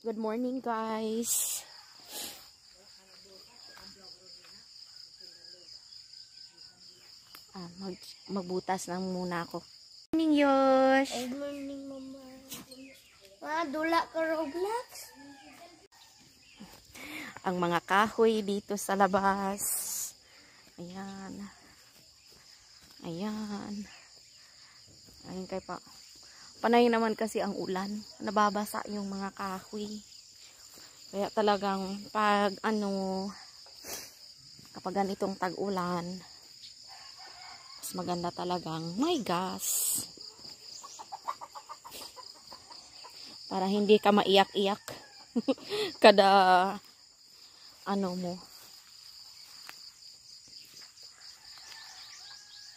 Good morning, guys. Magbutas lang muna ako. Good morning, Yosh. Good morning, Mama. Dula ka Roblox? Ang mga kahoy dito sa labas. Ayan. Ayan. Ayun kay pa. Panay naman kasi ang ulan. Nababasa yung mga kahoy. Kaya talagang kapag ganitong tag-ulan, mas maganda talagang may gas. Para hindi ka maiyak-iyak. Kada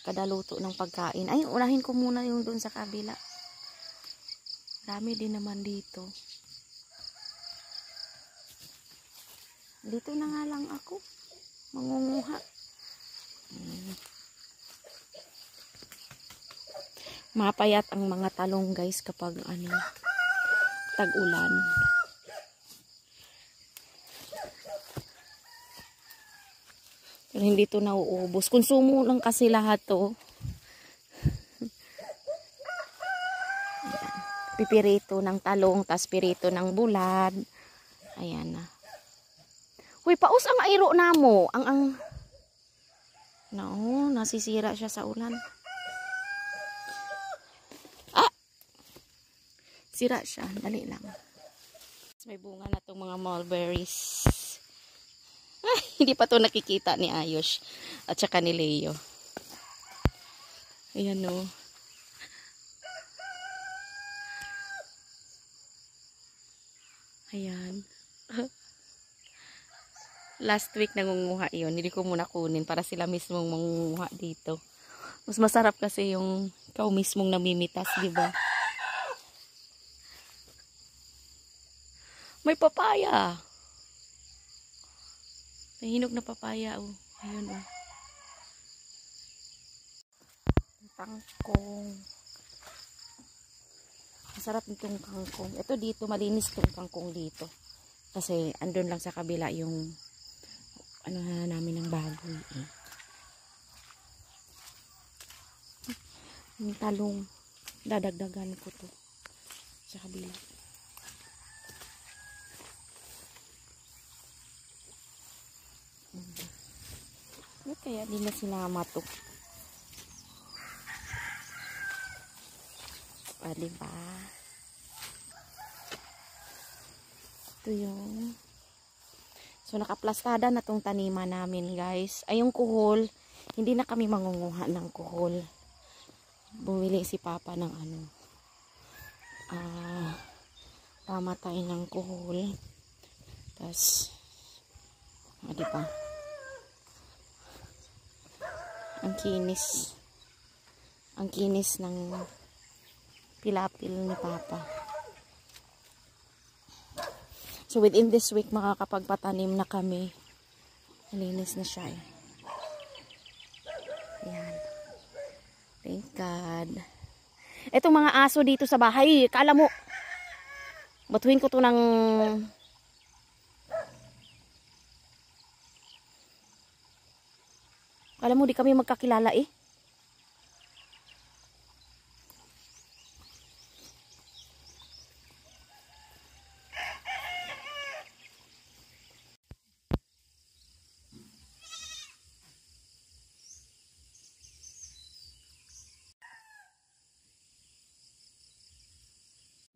kada luto ng pagkain. Ay, unahin ko muna yung doon sa kabila. Dami din naman dito. Dito na nga lang ako. Mangunguha. Mapayat ang mga talong, guys, kapag tag-ulan. Pero hindi to nauubos. Konsumo lang kasi lahat to. Pipirito ng talong, tas pirito ng bulad. Ayan na. Uy, paus ang airo na mo. Nasisira siya sa ulan. Sira siya. Dali lang. May bunga na itong mga mulberries. Hindi pa to nakikita ni Ayush at saka ni Leo. Ayan o. Ayan. Last week nangunguha yun. Hindi ko muna kunin para sila mismong mangunguha dito. Mas masarap kasi yung ikaw mismong namimitas, di ba? May papaya. May hinog na papaya, oh. Ayun, oh. Kangkong. Masarap itong kangkong. Ito dito, malinis itong kangkong dito. Kasi andun lang sa kabila yung namin ng bagoy. Yung talong. Dadagdagan ko to sa kabila. Kaya di na sinama to. Diba? Ito yung nakaplastada na tong taniman namin, guys. Ay, yung kuhol, hindi na kami mangunguha ng kuhol. Bumili si Papa ng pamatay ng kuhol. Tapos diba? Ang kinis ng pilapil ni Papa. So within this week makakapagpatanim na kami. Malinis na siya eh. Ayan. Thank God. Etong mga aso dito sa bahay, kala mo batuhin ko to ng kala mo di kami magkakilala eh.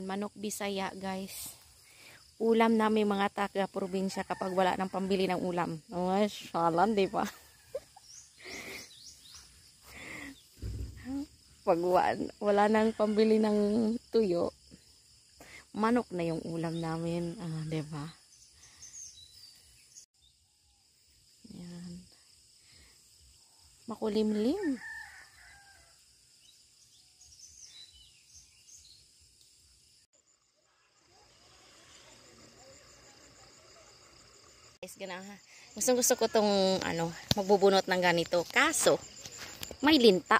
Manok Bisaya, guys. Ulam namin mga taga-probinsya kapag wala ng pambili ng ulam. Mashallah, di ba? Pag wala nang pambili ng tuyo, manok na yung ulam namin. Di ba? Yan. Makulimlim. Gusto ko tong magbubunot ng ganito. Kaso, may linta.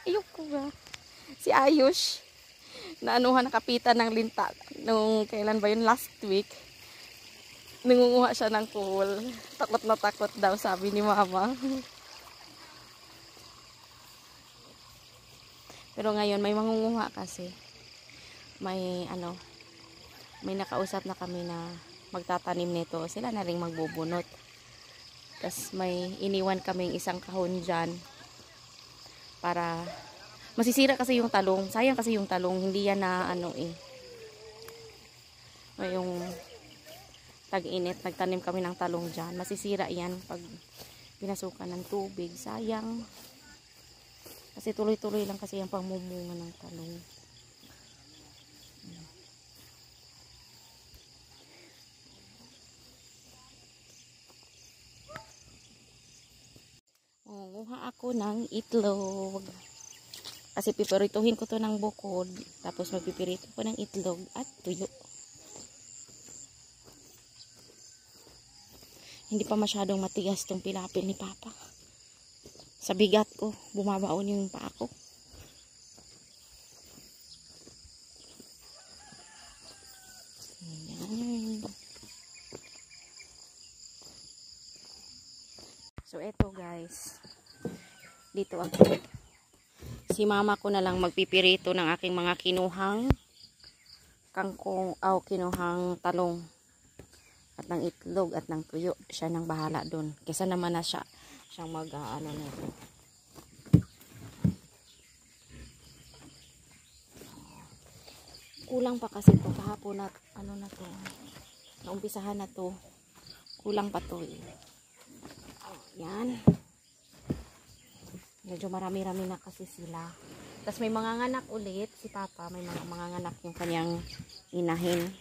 Ayoko ba? Si Ayush, naanuhan nakapitan ng linta nung kailan ba yun, last week. Nangunguha siya ng kuhol. Takot na takot daw, sabi ni mama. Pero ngayon may mangunguha kasi. May may nakausap na kami na magtatanim nito. Sila na rin magbubunot. Tapos may iniwan kaming isang kahon dyan para masisira kasi yung talong. Sayang kasi yung talong. Hindi yan na yung tag-init. Nagtanim kami ng talong dyan. Masisira yan pag pinasukan ng tubig. Sayang. Kasi tuloy-tuloy lang kasi yung pangmumunga ng talong. Kuha ako ng itlog. Kasi pipirituhin ko to ng bukod. Tapos magpipirito ko ng itlog at tuyo. Hindi pa masyadong matigas tong pilapil ni Papa. Sa bigat ko, bumabaon yung paa ko. Ayan. So, eto guys. Dito ako. Si mama ko na lang magpipirito ng aking mga kinuhang kangkong, kinuhang talong. At ng itlog at ng tuyo. Siya nang bahala dun. Kesa naman na siyang nito. Kulang pa kasi to kahapon na na to. Naumpisahan na to. Kulang pa to eh. Yan. Medyo marami-rami na kasi sila. Tapos may mga nganak ulit si Papa. May mga nganak yung kanyang inahin.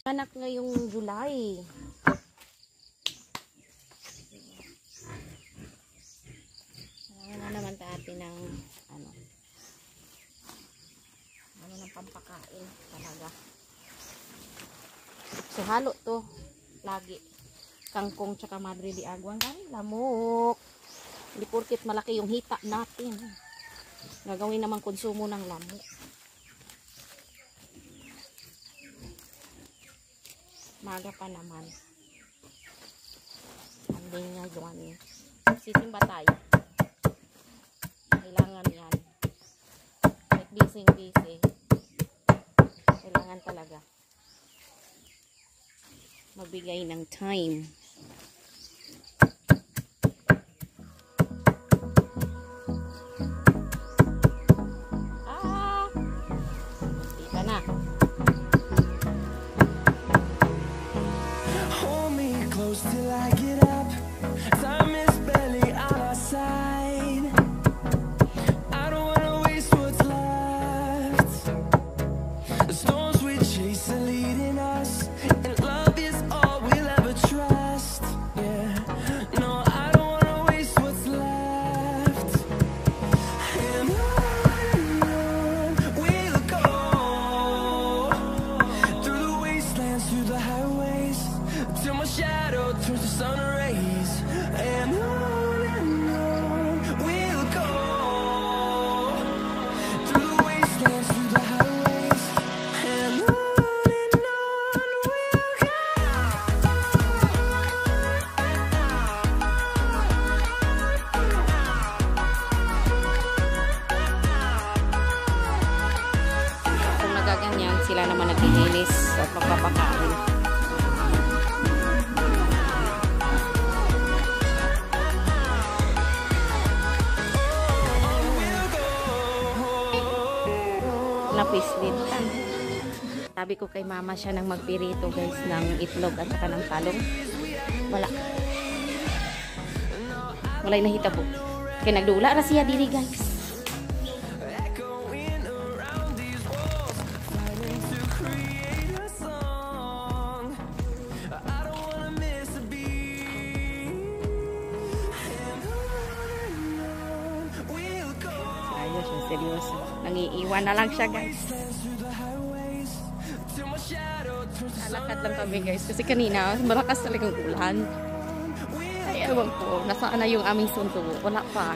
Anak ngayong July. Marami na naman tayo ng ng pampakain talaga. So halo to lagi. Kangkong tsaka madre di agwang kan lamok. Hindi porket malaki yung hita natin. Gagawin naman konsumo ng lamok. Maga pa naman. Anding nga yun. Sisimba tayo. Kailangan yan. Kahit busy. Kailangan talaga. Magbigay ng time. Dito na. Till I get up, time is barely on our side. I don't wanna waste what's left. The storms we chase are leading us, and love is all we'll ever trust. Yeah, no, I don't wanna waste what's left. And on we'll go, through the wastelands, through the highways, till my shadow turns to sun rays. And on we'll go, through the wastelands, through the highways. And on we'll go. Kung nagaganyan, sila naman naglilinis at magpapakain. Napislit ka. Sabi ko kay mama siya nang magpirito guys ng itlog at saka ng talong. Wala yung nahitabo. Kaya nagdula na siya diri guys. Ayos, seryoso. Nangiiwan na lang siya guys. Nalakad lang kami guys kasi kanina malakas talagang ulan. Ay ewan ko, nasaan na yung aming suntubo. Wala pa.